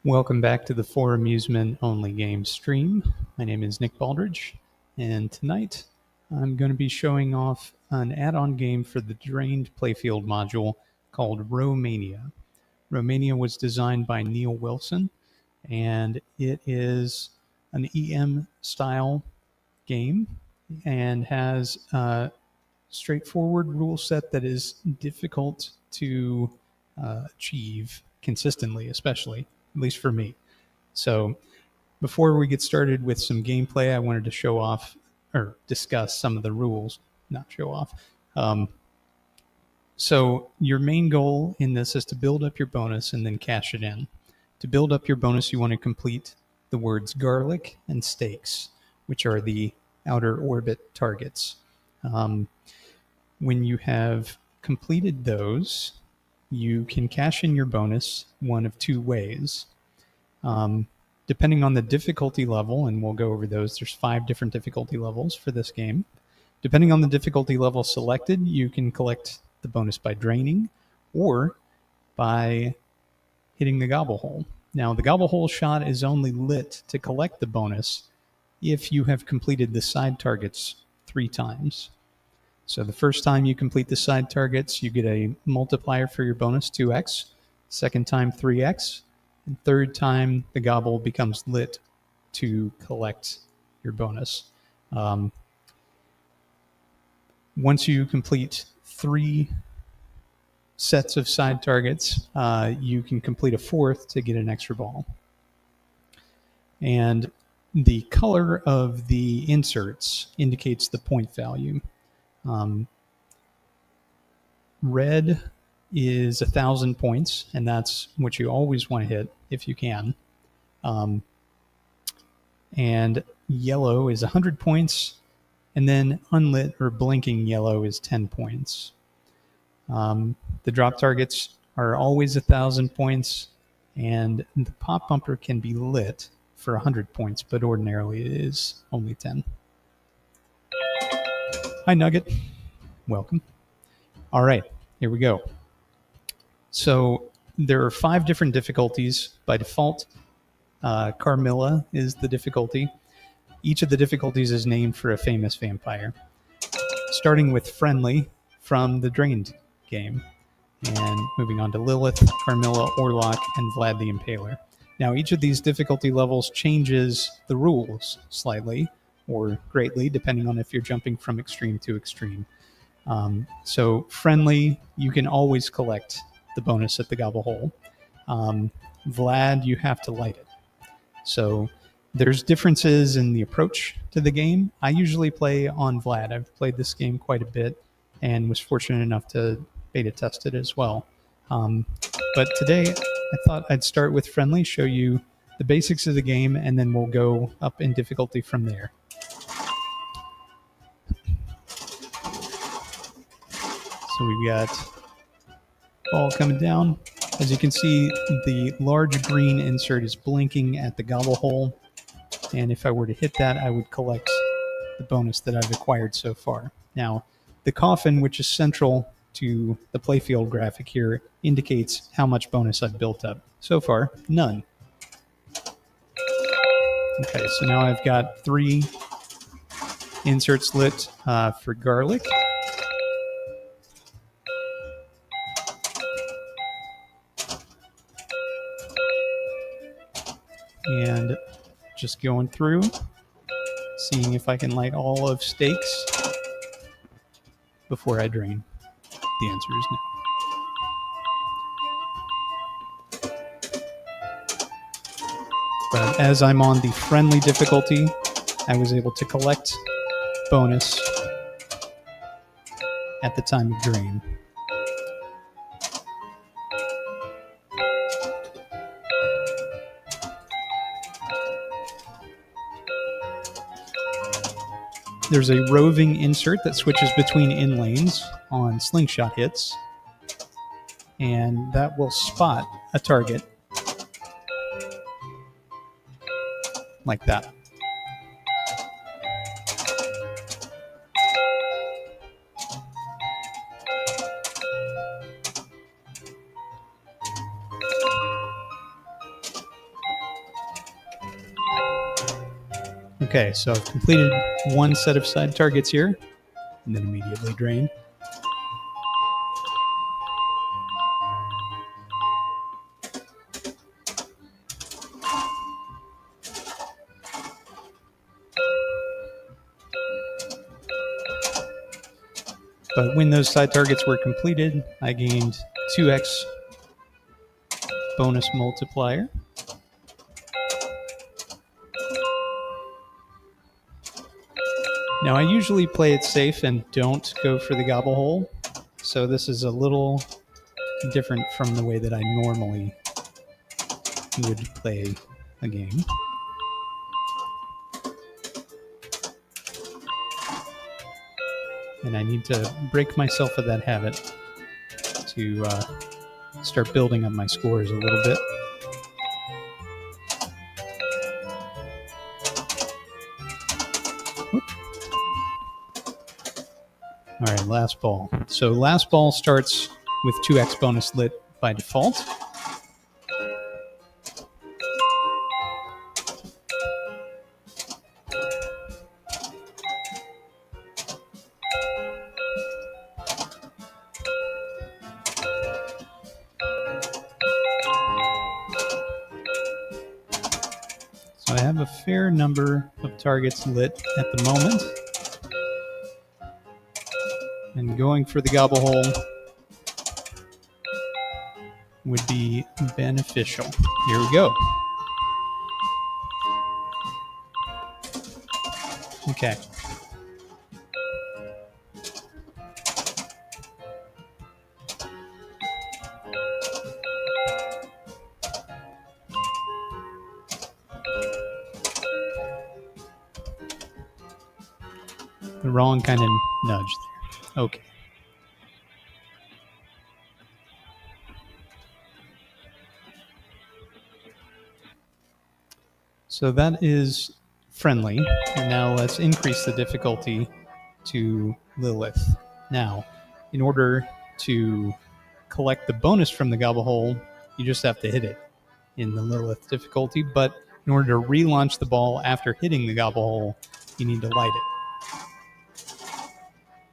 Welcome back to the For Amusement Only Game stream. My name is Nick Baldridge, and tonight I'm going to be showing off an add-on game for the Drained Playfield module called Row Mania. Row Mania was designed by Neil Wilson, and it is an EM-style game and has a straightforward rule set that is difficult to achieve consistently, especially, at least for me. So before we get started with some gameplay, I wanted to show off or discuss some of the rules, not show off. So your main goal in this is to build up your bonus and then cash it in. To build up your bonus, you want to complete the words garlic and steaks, which are the outer orbit targets. When you have completed those, you can cash in your bonus one of two ways. Depending on the difficulty level, and we'll go over those, there's 5 different difficulty levels for this game. Depending on the difficulty level selected, you can collect the bonus by draining or by hitting the gobble hole. Now, the gobble hole shot is only lit to collect the bonus if you have completed the side targets 3 times. So the first time you complete the side targets, you get a multiplier for your bonus, 2x. Second time, 3x. And third time, the gobble becomes lit to collect your bonus. Once you complete 3 sets of side targets, you can complete a 4th to get an extra ball. And the color of the inserts indicates the point value. Red is 1,000 points, and that's what you always want to hit if you can. And yellow is 100 points, and then unlit or blinking yellow is 10 points. The drop targets are always 1,000 points, and the pop bumper can be lit for 100 points, but ordinarily it is only 10. Hi, Nugget. Welcome. All right, here we go. So there are 5 different difficulties by default. Carmilla is the difficulty. Each of the difficulties is named for a famous vampire. Starting with Friendly from the Drained game, and moving on to Lilith, Carmilla, Orlok, and Vlad the Impaler. Now, each of these difficulty levels changes the rules slightly or greatly, depending on if you're jumping from extreme to extreme. So Friendly, you can always collect the bonus at the gobble hole. Vlad, you have to light it. So there's differences in the approach to the game. I usually play on Vlad. I've played this game quite a bit and was fortunate enough to beta test it as well. But today I thought I'd start with Friendly, show you the basics of the game, and then we'll go up in difficulty from there. So we've got ball coming down. As you can see, the large green insert is blinking at the gobble hole. And if I were to hit that, I would collect the bonus that I've acquired so far. Now, the coffin, which is central to the playfield graphic here, indicates how much bonus I've built up. So far, none. Okay, so now I've got 3 inserts lit for garlic. And just going through, seeing if I can light all of steaks before I drain. The answer is no. But as I'm on the Friendly difficulty, I was able to collect bonus at the time of drain. There's a roving insert that switches between in lanes on slingshot hits, and that will spot a target like that. Okay, so I've completed one set of side targets here, and then immediately drain. But when those side targets were completed, I gained 2x bonus multiplier. Now I usually play it safe and don't go for the gobble hole, so this is a little different from the way that I normally would play a game. And I need to break myself of that habit to start building up my scores a little bit. Whoop. All right, last ball. So last ball starts with 2x bonus lit by default. So I have a fair number of targets lit at the moment. And going for the gobble hole would be beneficial. Here we go. Okay. The wrong kind of nudge there. Okay. So that is friendly. And now let's increase the difficulty to Lilith. Now, in order to collect the bonus from the gobble hole, you just have to hit it in the Lilith difficulty. But in order to relaunch the ball after hitting the gobble hole, you need to light it.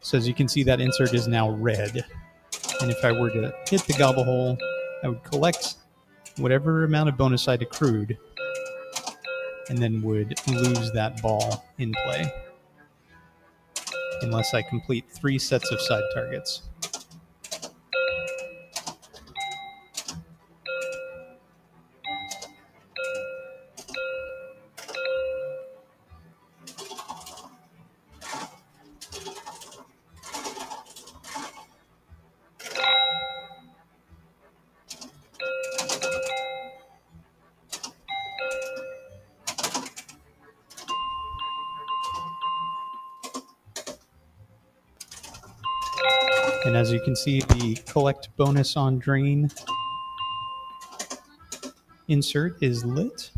So as you can see, that insert is now red. And if I were to hit the gobble hole, I would collect whatever amount of bonus I'd accrued and then would lose that ball in play unless I complete 3 sets of side targets. And as you can see, the collect bonus on drain insert is lit.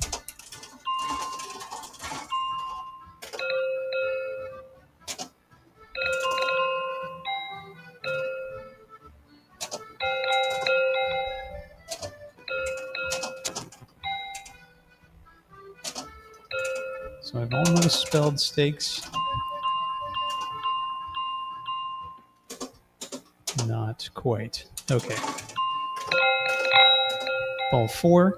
So I've almost spelled stakes. Not quite. Okay. Ball 4.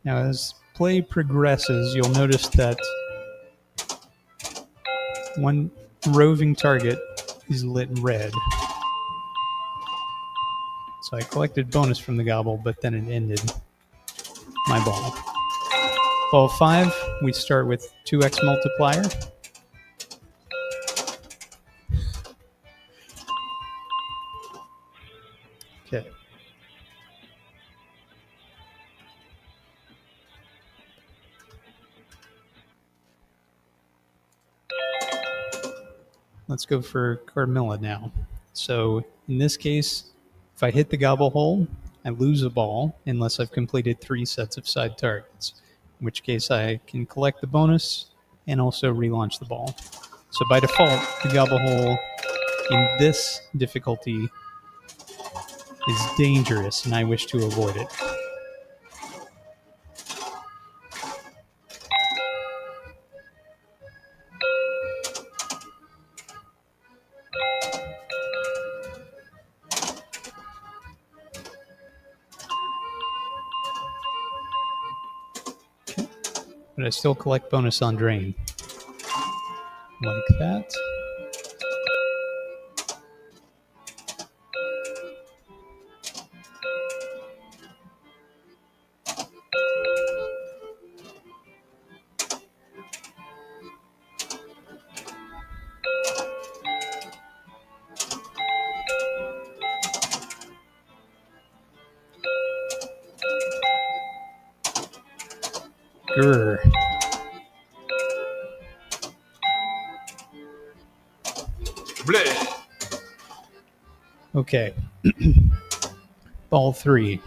Now, as play progresses, you'll notice that one roving target is lit red. So I collected bonus from the gobble, but then it ended my ball. Ball 5, we start with 2x multiplier. Okay. Let's go for Carmilla now. So in this case, if I hit the gobble hole, I lose a ball unless I've completed 3 sets of side targets, in which case I can collect the bonus and also relaunch the ball. So by default, the gobble hole in this difficulty is dangerous, and I wish to avoid it. But I still collect bonus on drain. Like that. Grr. Bleh. Okay. Ball 3.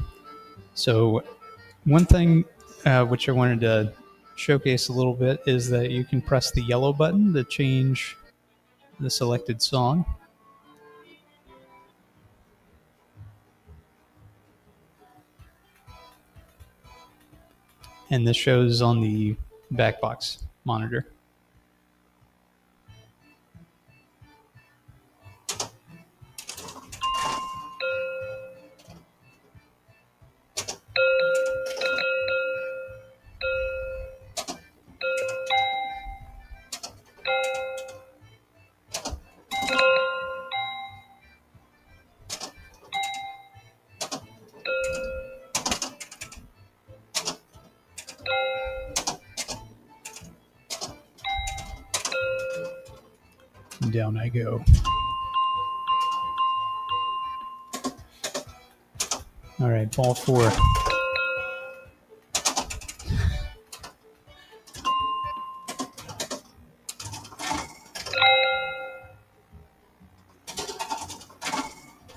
So one thing which I wanted to showcase a little bit is that you can press the yellow button to change the selected song. And this shows on the back box monitor. And down I go. All right, ball 4.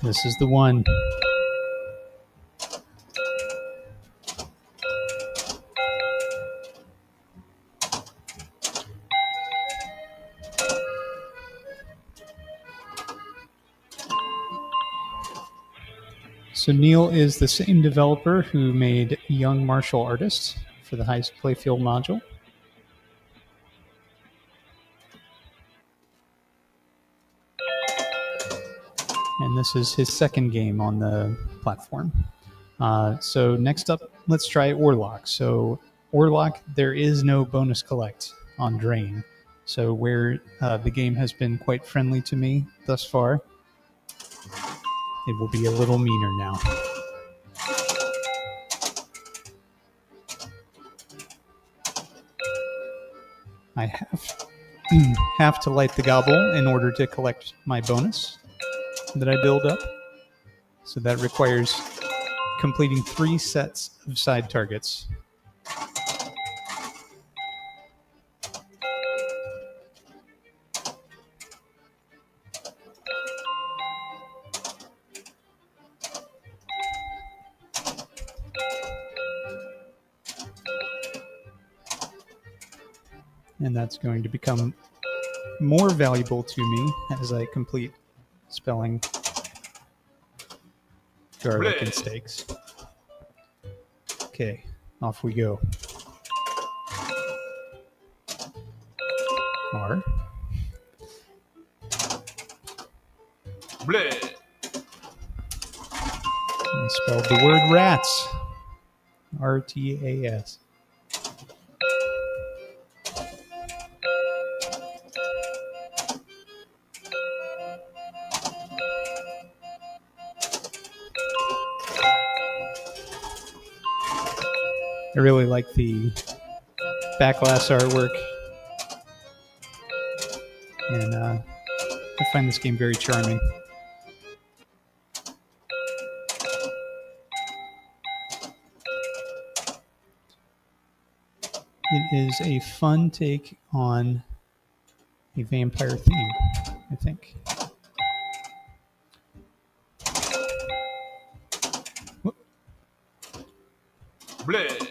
This is the one. So Neil is the same developer who made Young Martial Artists for the Heist Playfield module. And this is his second game on the platform. So next up, let's try Orlock. So Orlock, there is no bonus collect on Drain. So where the game has been quite friendly to me thus far, it will be a little meaner now. I have to light the gobble in order to collect my bonus that I build up. So that requires completing 3 sets of side targets. And that's going to become more valuable to me as I complete spelling garlic and steaks. Okay, off we go. R. Bleh. I spelled the word rats. R-T-A-S. I really like the backlash artwork, and I find this game very charming. It is a fun take on a vampire theme, I think. Whoop. Bleh.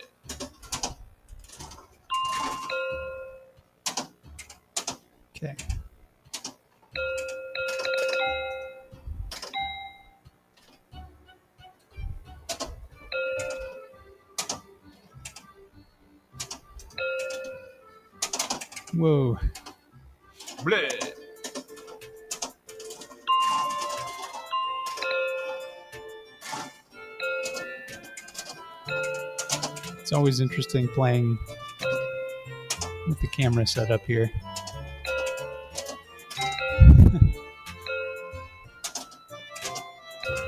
Whoa. Bleh. It's always interesting playing with the camera set up here.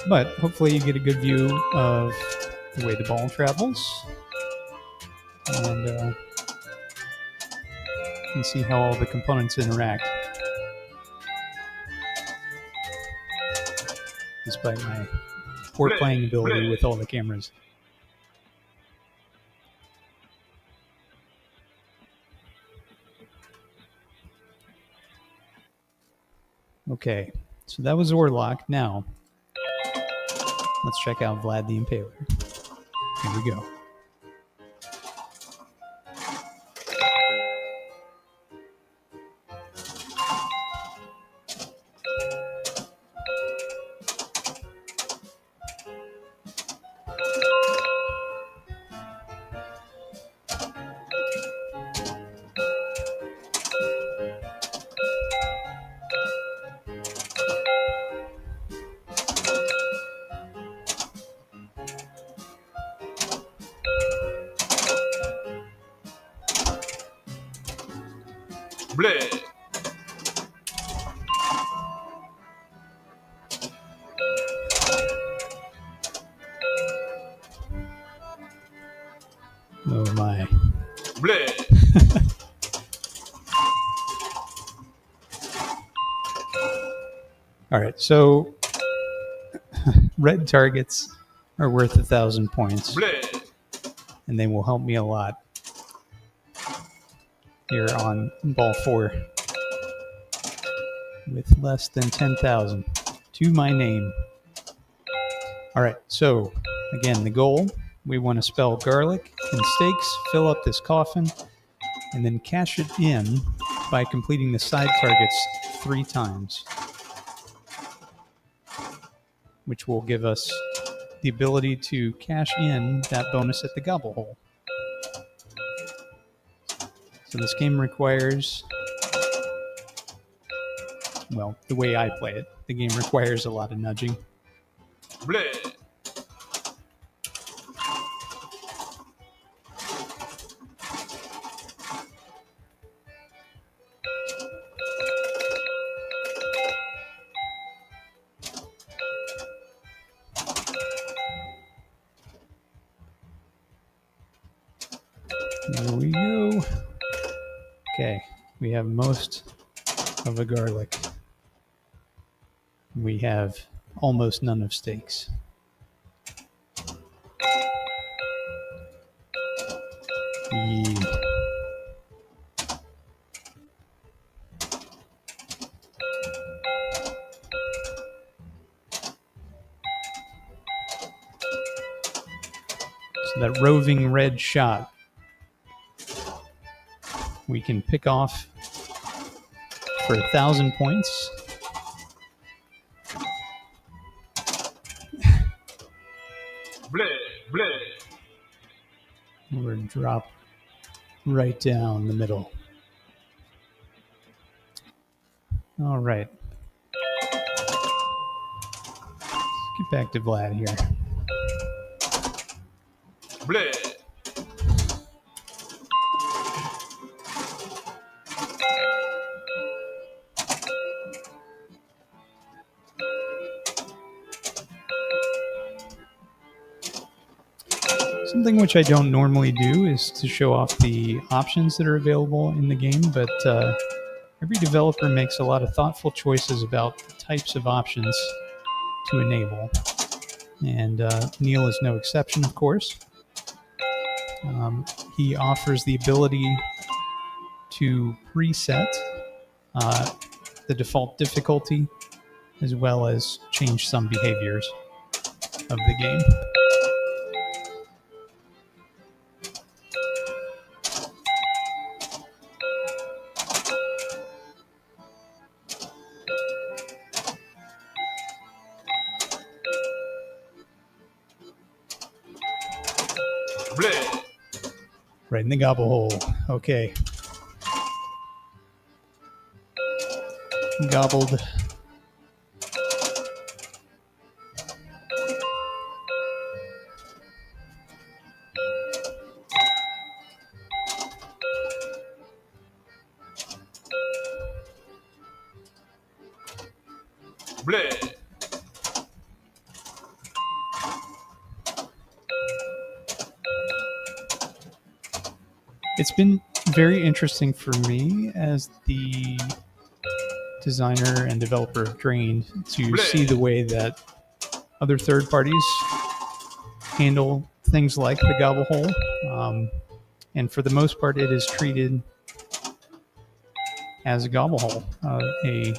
But hopefully you get a good view of the way the ball travels. And you can see how all the components interact. Despite my poor playing ability with all the cameras. Okay, so that was Orlok. Now, let's check out Vlad the Impaler. Here we go. Bleh. Oh my. Bleh. All right, so red targets are worth 1,000 points, Bleh. and they will help me a lot here on ball 4 with less than 10,000 to my name. All right, so again, the goal, we want to spell garlic and steaks, fill up this coffin, and then cash it in by completing the side targets 3 times, which will give us the ability to cash in that bonus at the gobble hole. So this game requires, well, the way I play it, the game requires a lot of nudging. Bleh. There we go. Okay, we have most of a garlic. We have almost none of steaks. Yeah. So that roving red shot we can pick off for 1,000 points. Bleh. Bleh. Or drop right down the middle. All right. Let's get back to Vlad here. Bleh. Something which I don't normally do is to show off the options that are available in the game, but every developer makes a lot of thoughtful choices about the types of options to enable. And Neil is no exception, of course. He offers the ability to preset the default difficulty as well as change some behaviors of the game. Bleh. Right in the gobble hole. Okay. gobbled. Bleh. It's been very interesting for me as the designer and developer of Drained to see the way that other third parties handle things like the gobble hole. And for the most part, it is treated as a gobble hole, a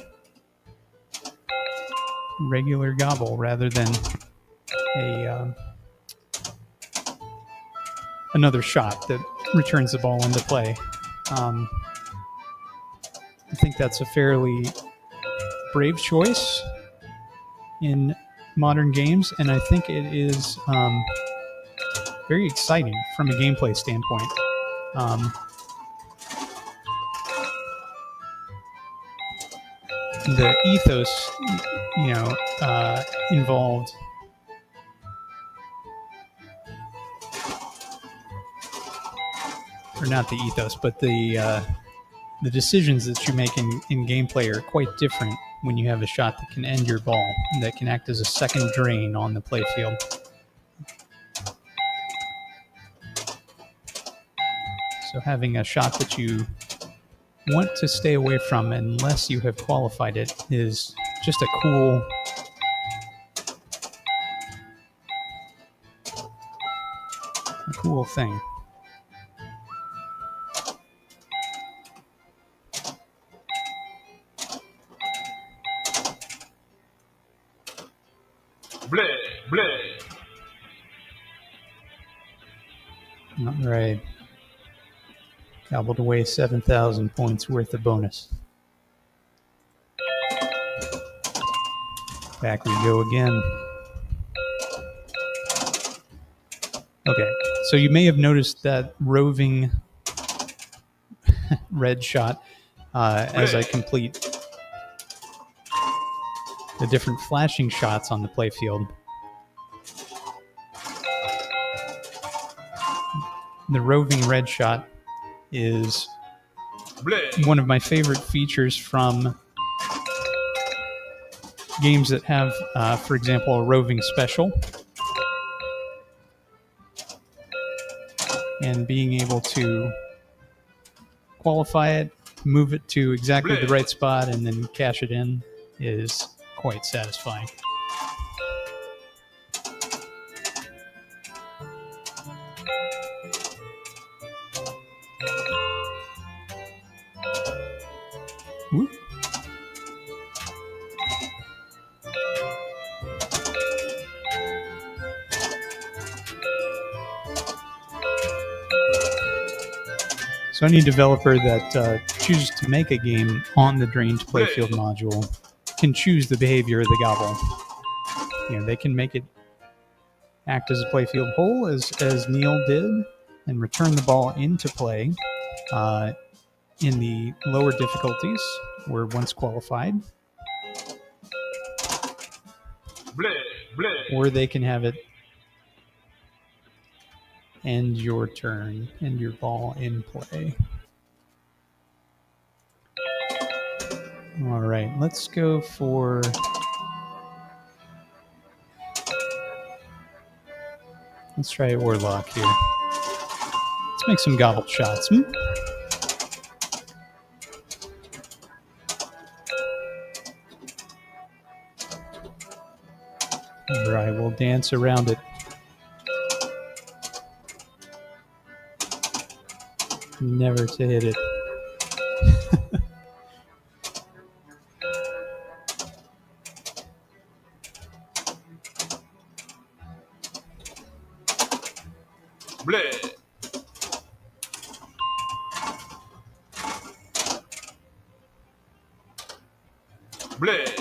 regular gobble rather than a another shot that returns the ball into play. I think that's a fairly brave choice in modern games, and I think it is very exciting from a gameplay standpoint. The ethos, involved or not the ethos, but the decisions that you make in gameplay are quite different when you have a shot that can end your ball, that can act as a second drain on the playfield. So having a shot that you want to stay away from unless you have qualified it is just a cool thing. Bleh. Bleh. All right. Gobbled away 7,000 points worth of bonus. Back we go again. Okay, so you may have noticed that roving red shot as I complete the different flashing shots on the playfield. The roving red shot is one of my favorite features from games that have, for example, a roving special. And being able to qualify it, move it to exactly the right spot, and then cash it in is quite satisfying. Whoop. So any developer that chooses to make a game on the Drained playfield module can choose the behavior of the gobble. They can make it act as a playfield hole, as Neil did, and return the ball into play in the lower difficulties, where once qualified. Or they can have it end your turn, end your ball in play. All right, let's go for... Let's try Orlock here. Let's make some gobble shots. All right, we'll dance around it. Never to hit it. Bleh. Bleh.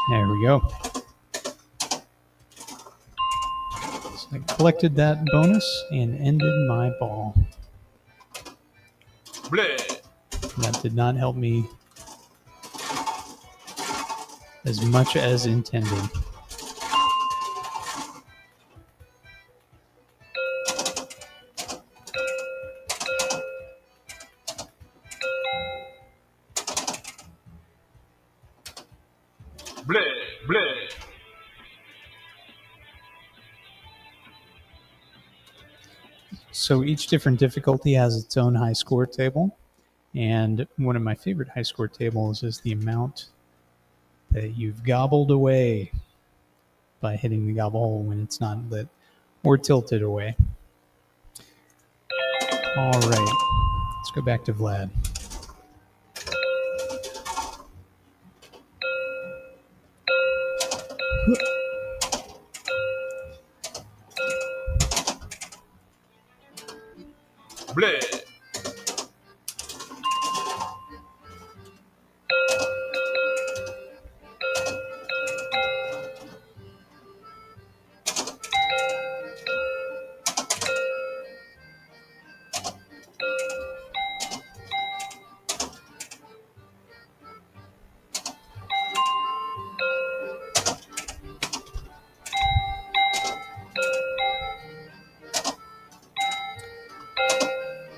There we go. So I collected that bonus and ended my ball. Bleh. That did not help me as much as intended. Bleh. Bleh. So each different difficulty has its own high score table. And one of my favorite high score tables is the amount that you've gobbled away by hitting the gobble hole when it's not lit or tilted away. All right, let's go back to Vlad. Bleh.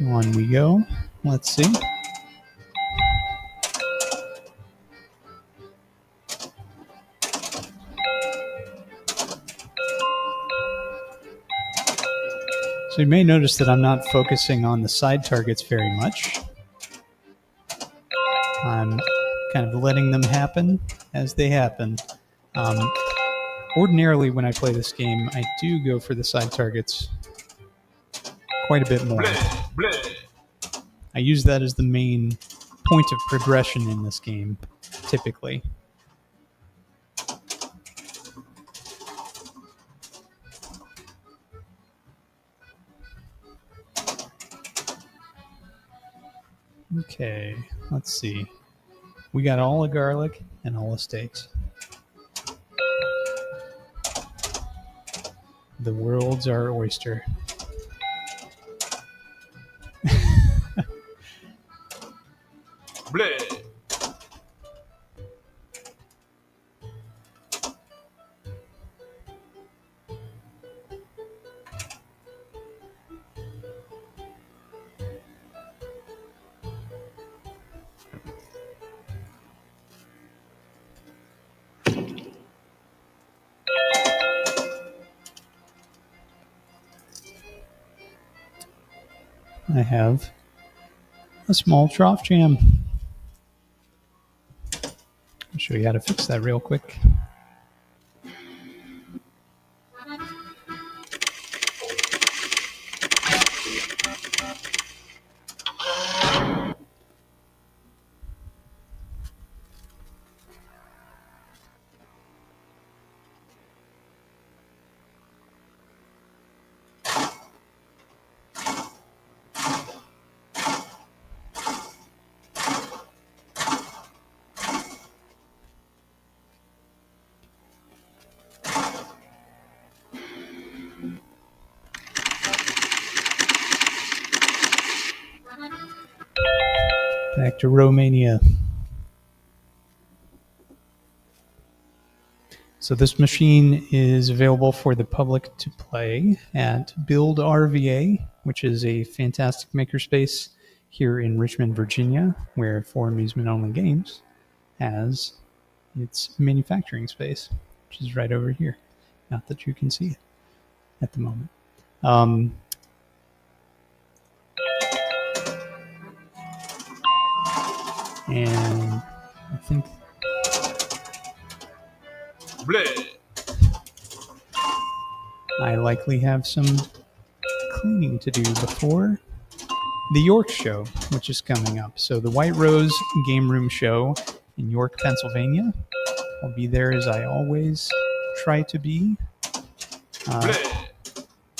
On we go. Let's see. So you may notice that I'm not focusing on the side targets very much. I'm kind of letting them happen as they happen. Ordinarily, when I play this game, I do go for the side targets quite a bit more. Bleh. Bleh. I use that as the main point of progression in this game, typically. Okay, let's see. We got all the garlic and all the steaks. The world's our oyster. Bleh. I have a small trough jam. I'll show you how to fix that real quick. Back to Row Mania. So this machine is available for the public to play at Build RVA, which is a fantastic makerspace here in Richmond, Virginia, where For Amusement Only Games has its manufacturing space, which is right over here. Not that you can see it at the moment. And I think Bleh. I likely have some cleaning to do before the York show, which is coming up. So the White Rose Game Room show in York, Pennsylvania. I'll be there as I always try to be,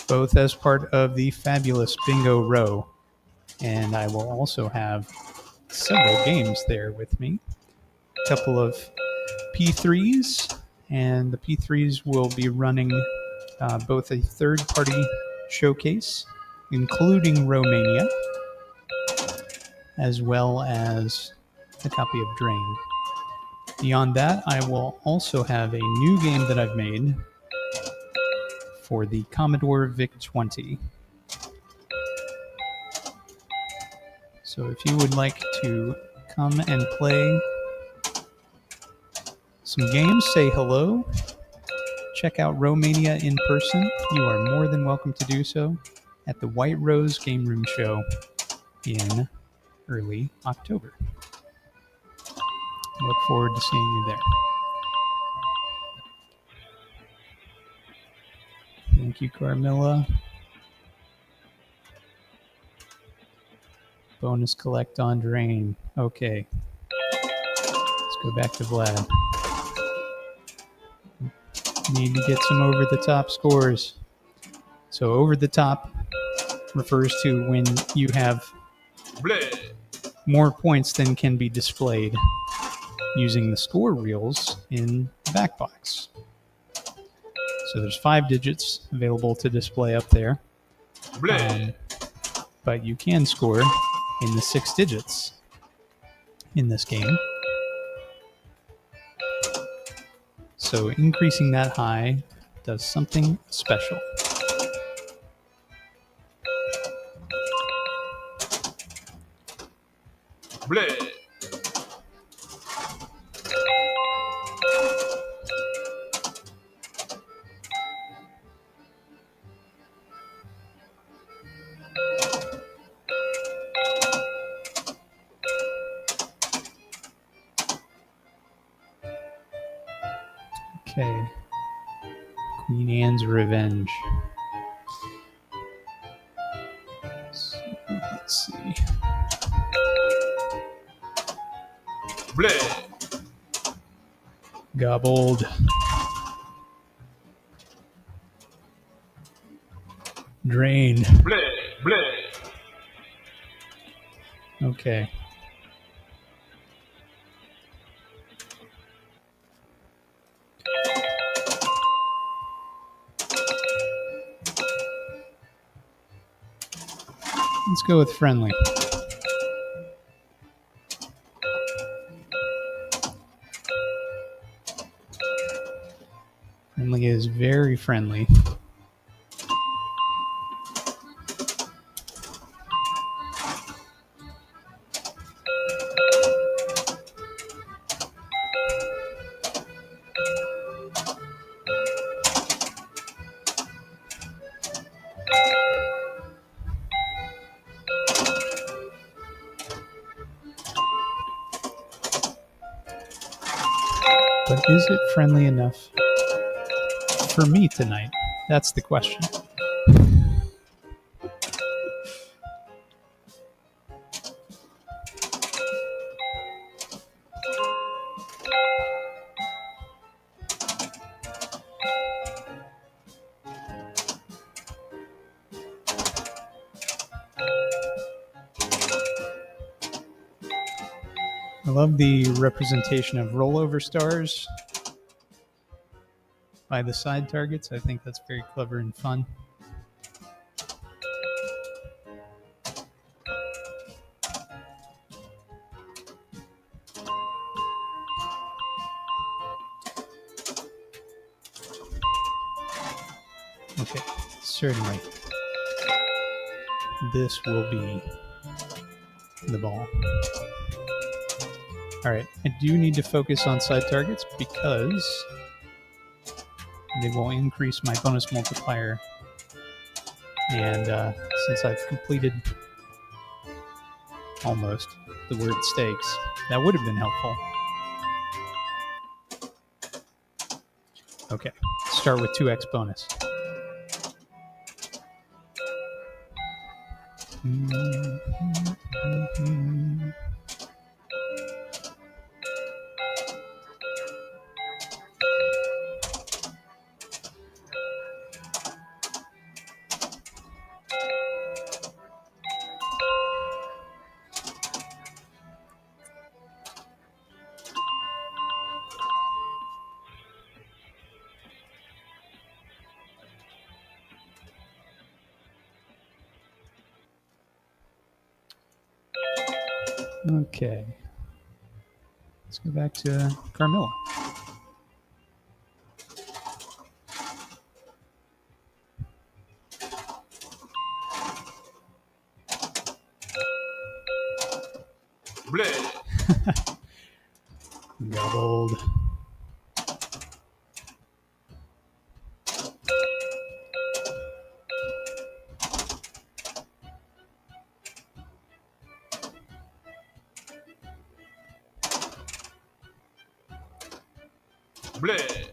both as part of the fabulous Bingo Row, and I will also have several games there with me. A couple of P3s, and the P3s will be running both a third-party showcase, including Row Mania, as well as a copy of Drain. Beyond that, I will also have a new game that I've made for the Commodore VIC-20. So if you would like to come and play some games, say hello, check out Row Mania in person, you are more than welcome to do so at the White Rose Game Room Show in early October. Look forward to seeing you there. Thank you, Carmilla. Bonus collect on Drain. Okay. Let's go back to Vlad. Need to get some over-the-top scores. So over-the-top refers to when you have Bleh. more points than can be displayed using the score reels in the back box. So there's 5 digits available to display up there. Bleh. But you can score in the 6 digits in this game. So increasing that high does something special. Bleh. Okay. Queen Anne's Revenge. Let's see. Bleh. Gobbled. Drain. Bleh. Bleh. Okay. Let's go with friendly. Friendly is very friendly. But is it friendly enough for me tonight? That's the question. I love the representation of rollover stars by the side targets. I think that's very clever and fun. Okay, certainly. This will be the ball. All right, I do need to focus on side targets because they will increase my bonus multiplier. And since I've completed almost the word stakes, that would have been helpful. Okay, start with 2x bonus. Okay. Let's go back to Carmilla. Bleh. Gobbled. Bleh.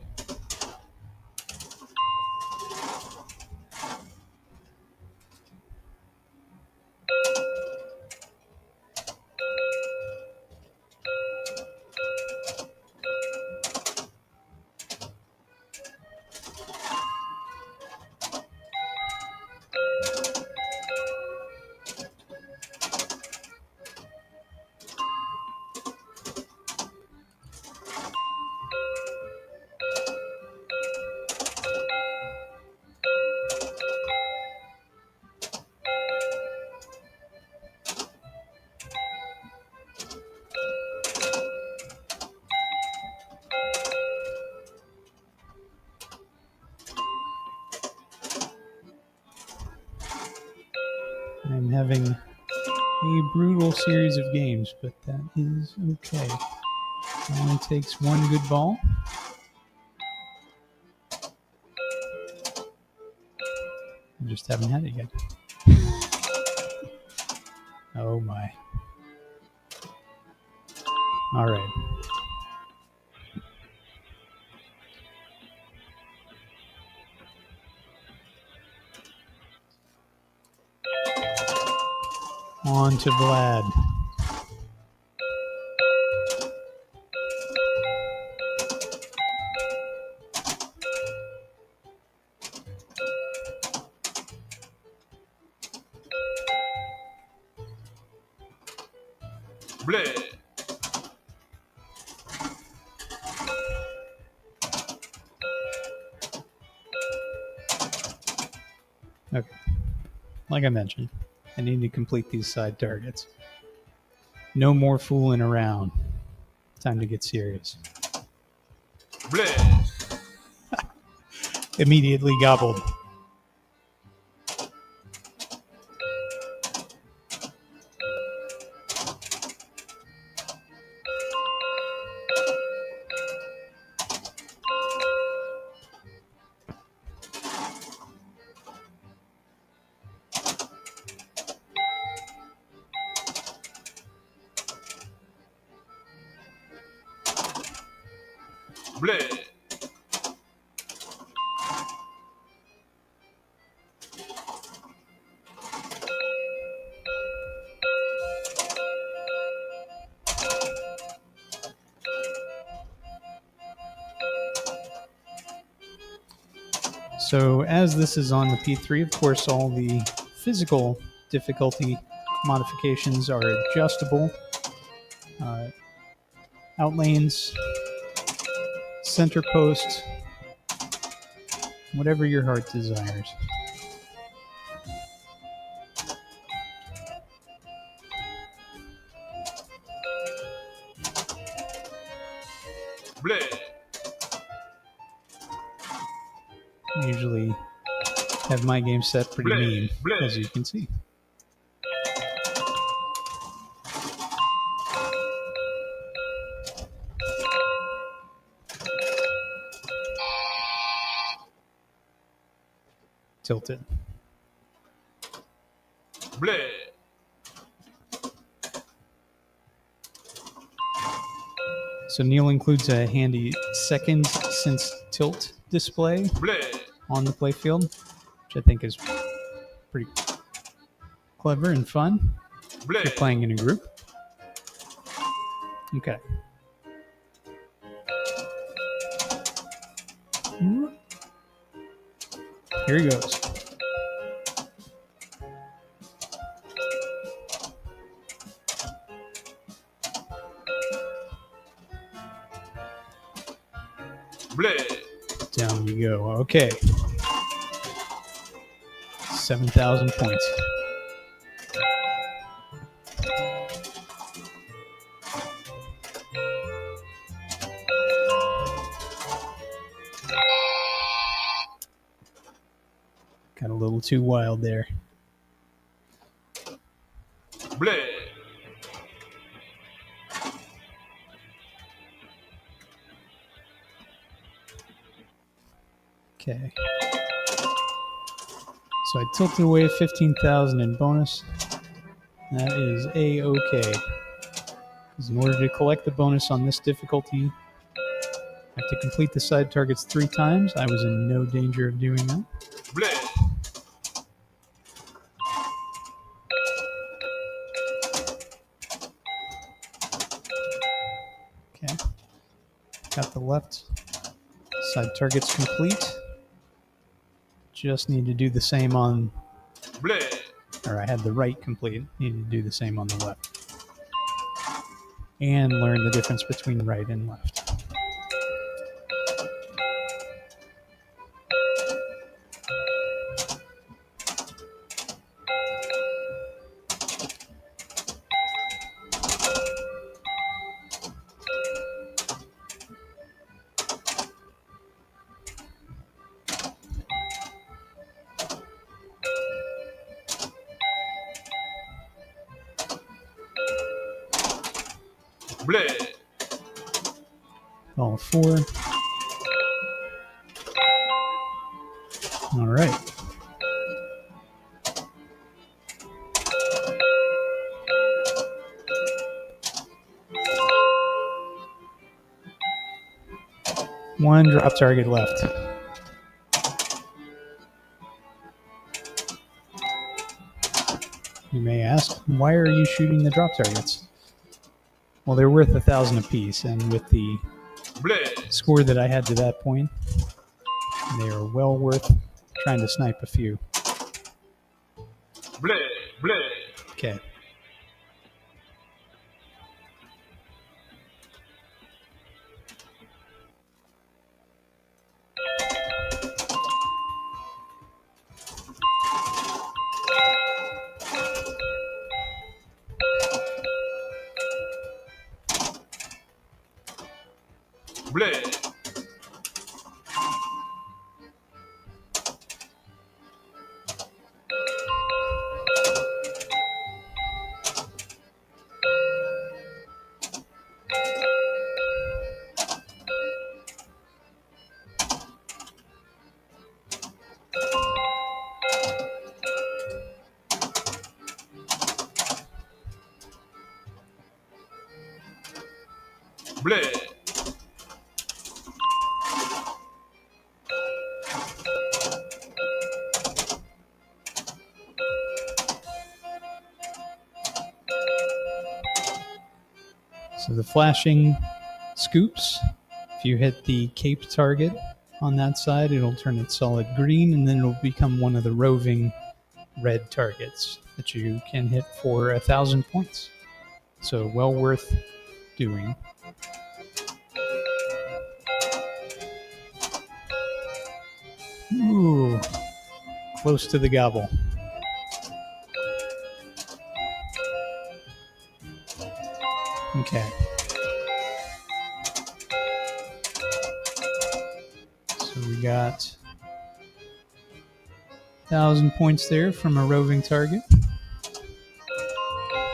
I'm having a brutal series of games, but that is okay. It only takes one good ball. I just haven't had it yet. Oh my. All right. On to Vlad. Bleh. Okay. Like I mentioned, I need to complete these side targets. No more fooling around. Time to get serious. Bleh. Immediately gobbled. Bleh. So as this is on the P3, of course, all the physical difficulty modifications are adjustable. Outlanes, center post, whatever your heart desires. Bleh. I usually have my game set pretty Bleh, mean, bleh. as you can see. Tilted. Bleh. So Neil includes a handy second since tilt display Bleh. on the playfield, which I think is pretty clever and fun if you're Bleh. playing in a group. Okay. Here he goes. Bleh. Down you go. Okay. 7,000 points. Got a little too wild there. Bleh. Okay. So I tilted away 15,000 in bonus. That is A-okay. Because in order to collect the bonus on this difficulty, I have to complete the side targets 3 times. I was in no danger of doing that. Bleh. Okay. Got the left side targets complete. Just need to do the same on, Bleh. or I had the right complete. Need to do the same on the left. And learn the difference between right and left. Bleh. All 4. All right. One drop target left. You may ask, why are you shooting the drop targets? Well, they're worth 1,000 apiece, and with the Bleh. score that I had to that point, they are well worth trying to snipe a few. Bleh. Bleh. Okay. Bleh. Bleh. So the flashing scoops, if you hit the cape target on that side, it'll turn it solid green, and then it'll become one of the roving red targets that you can hit for 1,000 points. So well worth doing. Ooh, close to the gobble. Okay. So we got 1,000 points there from a roving target.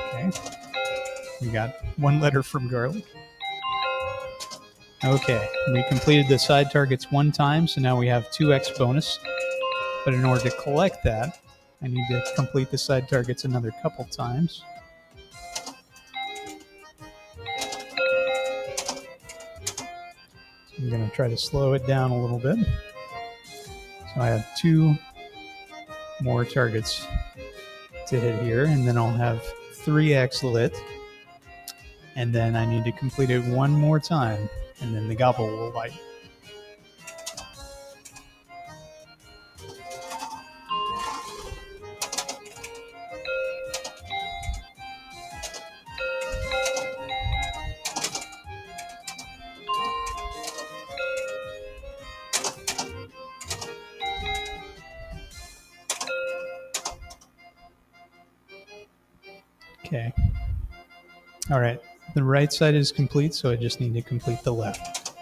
Okay. We got 1 letter from garlic. Okay, we completed the side targets 1 time, so now we have 2x bonus. But in order to collect that, I need to complete the side targets another couple times. So I'm going to try to slow it down a little bit. So I have 2 more targets to hit here, and then I'll have 3x lit. And then I need to complete it 1 more time, and then the gobble will light. Okay. All right. The right side is complete, so I just need to complete the left.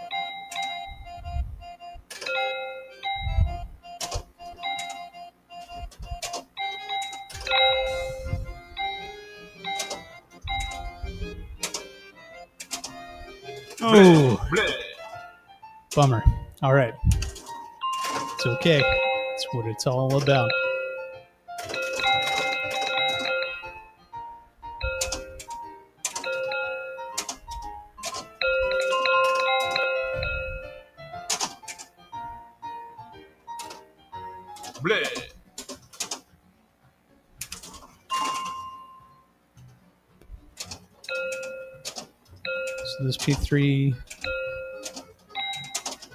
Oh, Bleh. bummer. All right. It's okay. It's what it's all about. Bleh. So this P3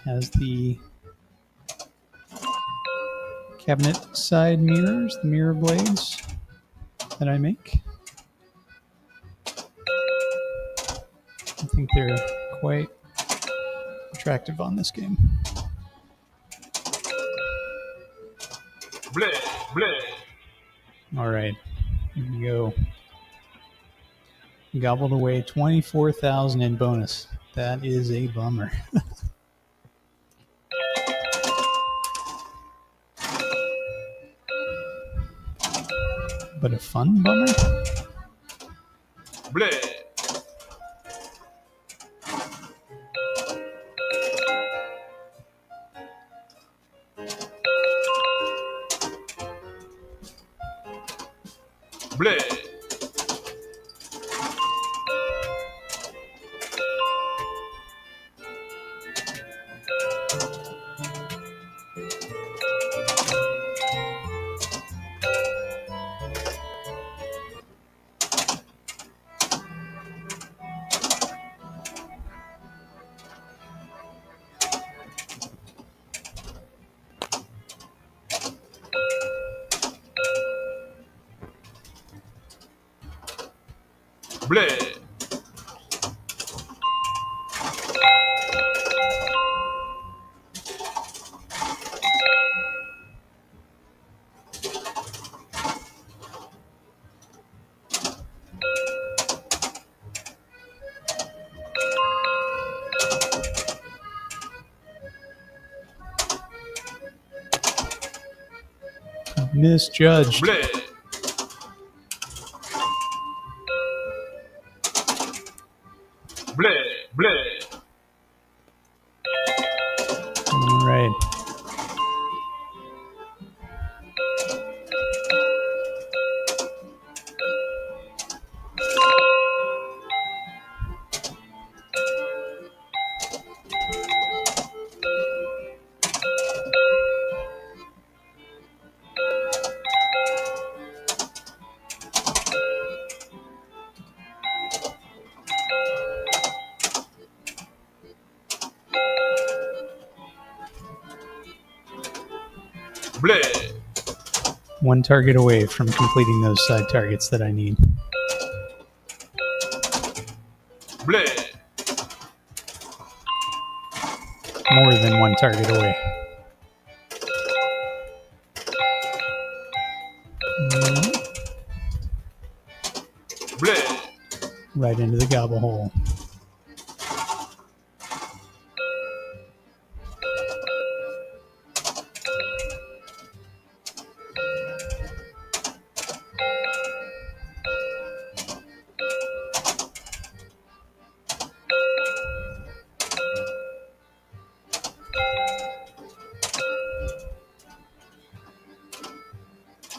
has the cabinet side mirrors, the mirror blades that I make. I think they're quite attractive on this game. Bleh. Bleh. All right, here we go. Gobbled away 24,000 in bonus. That is a bummer. But a fun bummer? Bleh. Bleh. Bleh. Misjudged. Bleh. Bleh. Bleh. All right. Bleh. One target away from completing those side targets that I need. Bleh. More than one target away. Bleh. Right into the gobble hole.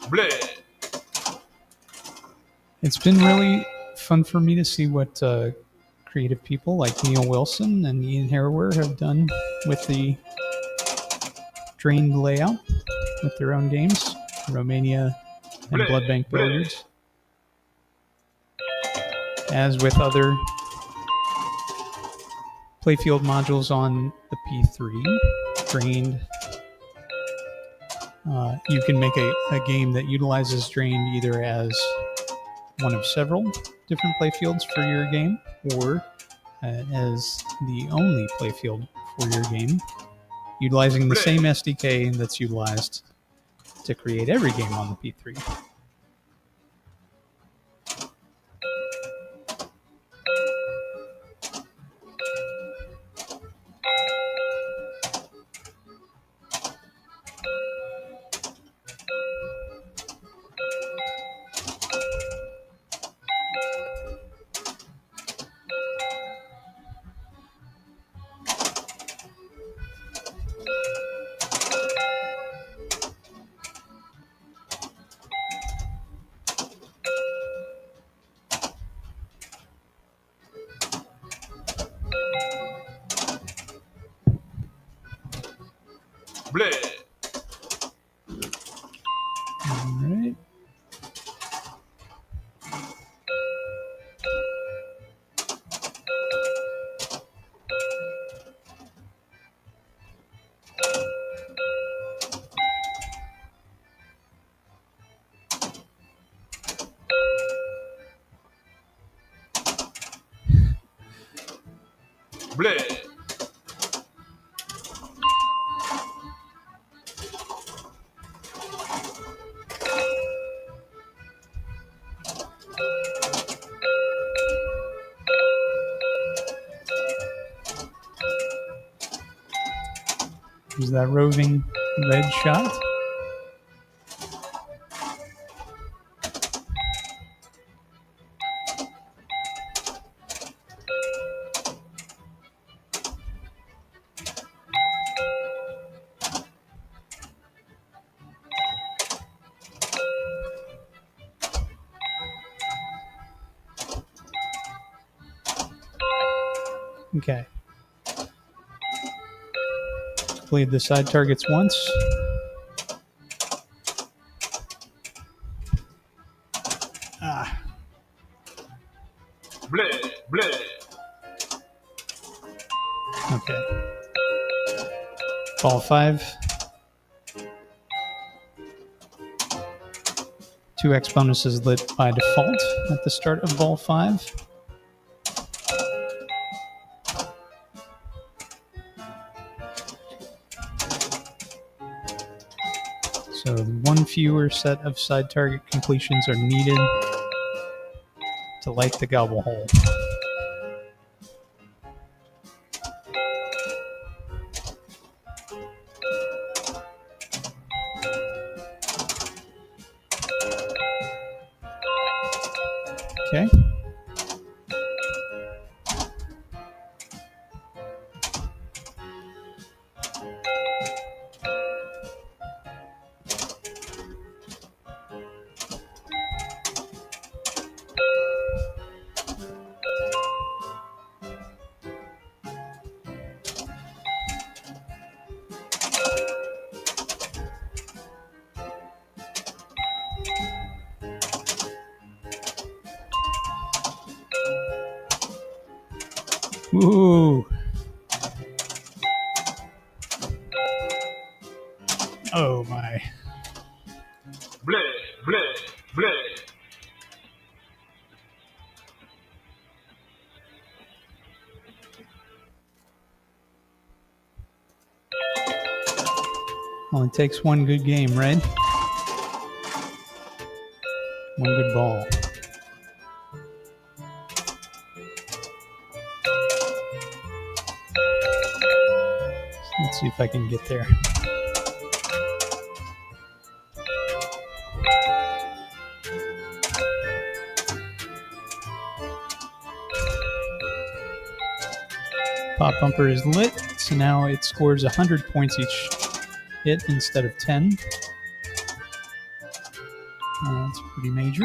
Bleh. It's been really fun for me to see what creative people like Neil Wilson and Ian Harrower have done with the drained layout with their own games, Row Mania and Bleh. Blood Bank Bleh. Billiards. As with other playfield modules on the P3, drained, you can make a game that utilizes drained either as one of several different playfields for your game, or as the only playfield for your game, utilizing the same SDK that's utilized to create every game on the P3. bleh, All right. bleh, Was that roving red shot? Okay. Played the side targets once. Ah, bleh, bleh, okay. Ball 5. 2x bonus is lit by default at the start of ball 5. So one fewer set of side target completions are needed to light the gobble hole. Okay. Ooh. Oh my. bleh, bleh, bleh, Only takes one good game, right? One good ball. Let's see if I can get there. Pop bumper is lit, so now it scores 100 points each hit instead of 10. That's pretty major.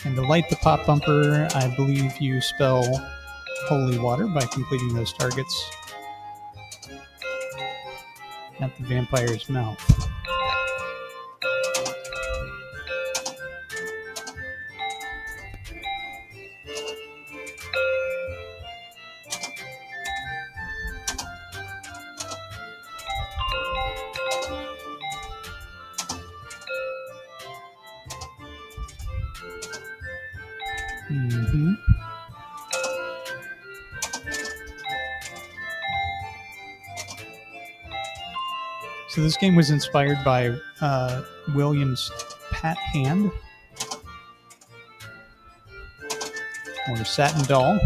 And to light the pop bumper, I believe you spell holy water by completing those targets at the vampire's mouth. Mm-hmm. So this game was inspired by Williams' Pat Hand, or Satin Doll.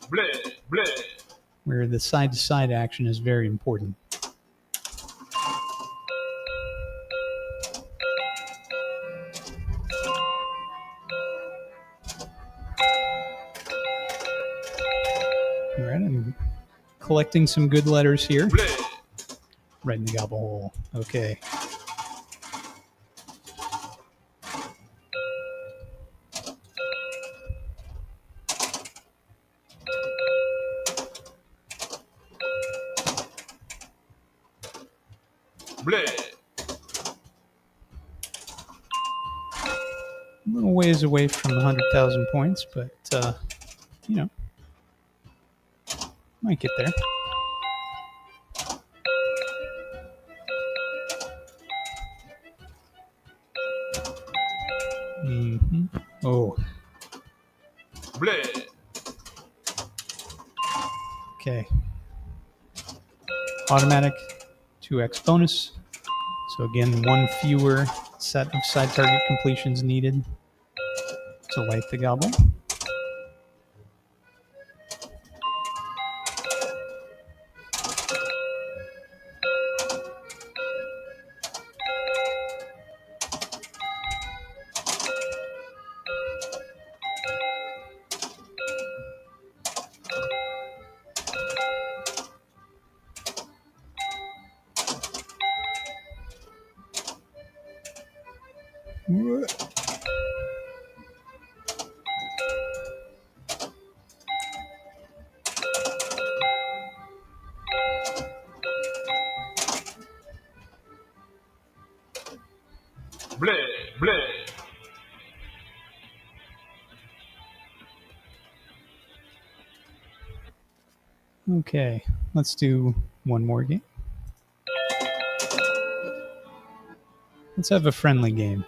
bleh, bleh, Where the side-to-side action is very important. All right, I'm collecting some good letters here. bleh, Right in the gobble hole. Okay. bleh, A little ways away from 100,000 points, but, you know, might get there. Mm-hmm. Oh, bleh, okay. Automatic 2x bonus. So again, one fewer set of side target completions needed to light the gobble. bleh, bleh. Okay, let's do one more game. Let's have a friendly game.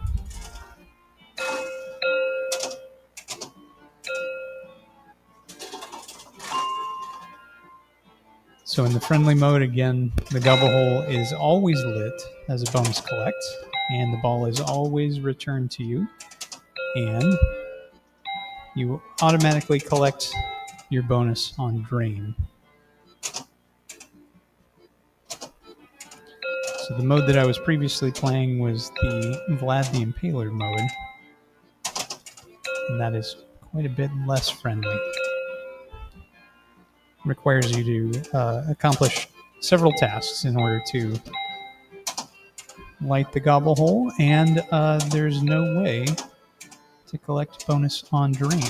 So in the friendly mode, again, the gobble hole is always lit as a bonus collect, and the ball is always returned to you, and you automatically collect your bonus on drain. So the mode that I was previously playing was the Vlad the Impaler mode, and that is quite a bit less friendly. Requires you to accomplish several tasks in order to light the gobble hole, and there's no way to collect bonus on drain.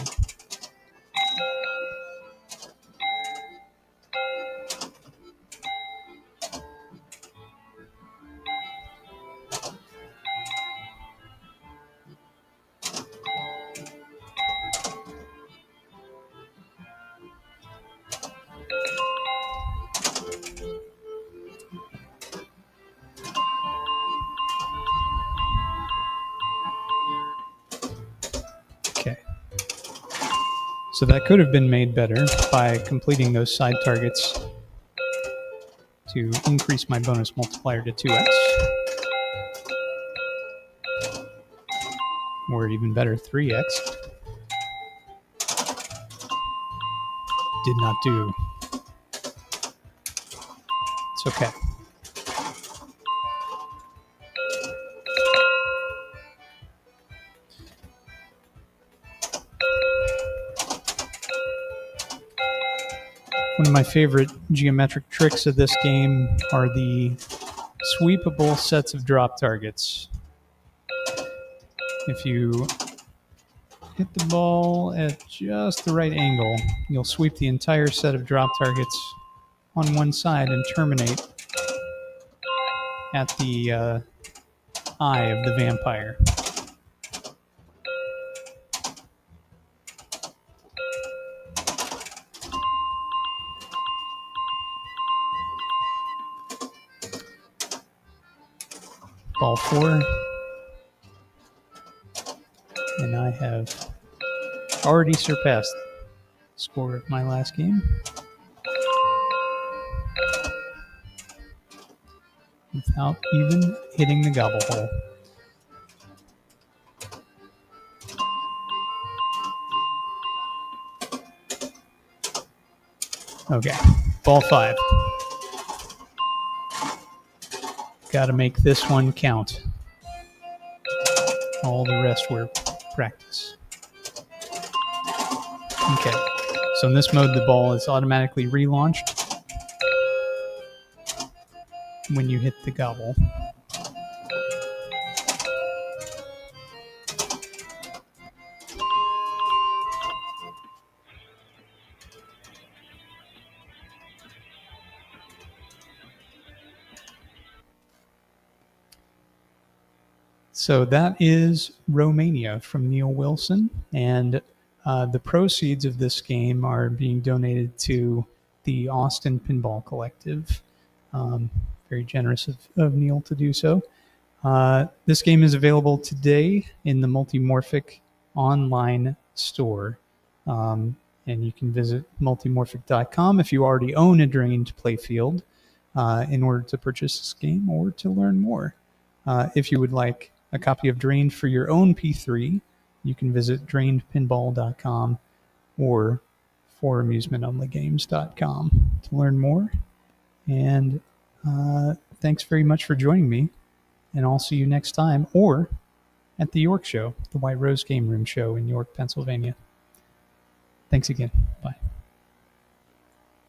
Okay. So that could have been made better by completing those side targets to increase my bonus multiplier to 2x. Or even better, 3x. Did not do. It's okay. One of my favorite geometric tricks of this game are the sweepable sets of drop targets. If you hit the ball at just the right angle, you'll sweep the entire set of drop targets on one side and terminate at the eye of the vampire. Ball 4. And I have already surpassed the score of my last game without even hitting the gobble hole. Okay, ball 5. Got to make this one count. All the rest were practice. Okay, so in this mode, the ball is automatically relaunched when you hit the gobble. So that is Row Mania from Neil Wilson, and the proceeds of this game are being donated to the Austin Pinball Collective. Very generous of Neil to do so. This game is available today in the Multimorphic online store. And you can visit multimorphic.com if you already own a drained playfield in order to purchase this game or to learn more. If you would like a copy of Drained for your own P3, you can visit drainedpinball.com or foramusementonlygames.com to learn more. And thanks very much for joining me. And I'll see you next time or at the York Show, the White Rose Game Room Show in York, Pennsylvania. Thanks again. Bye.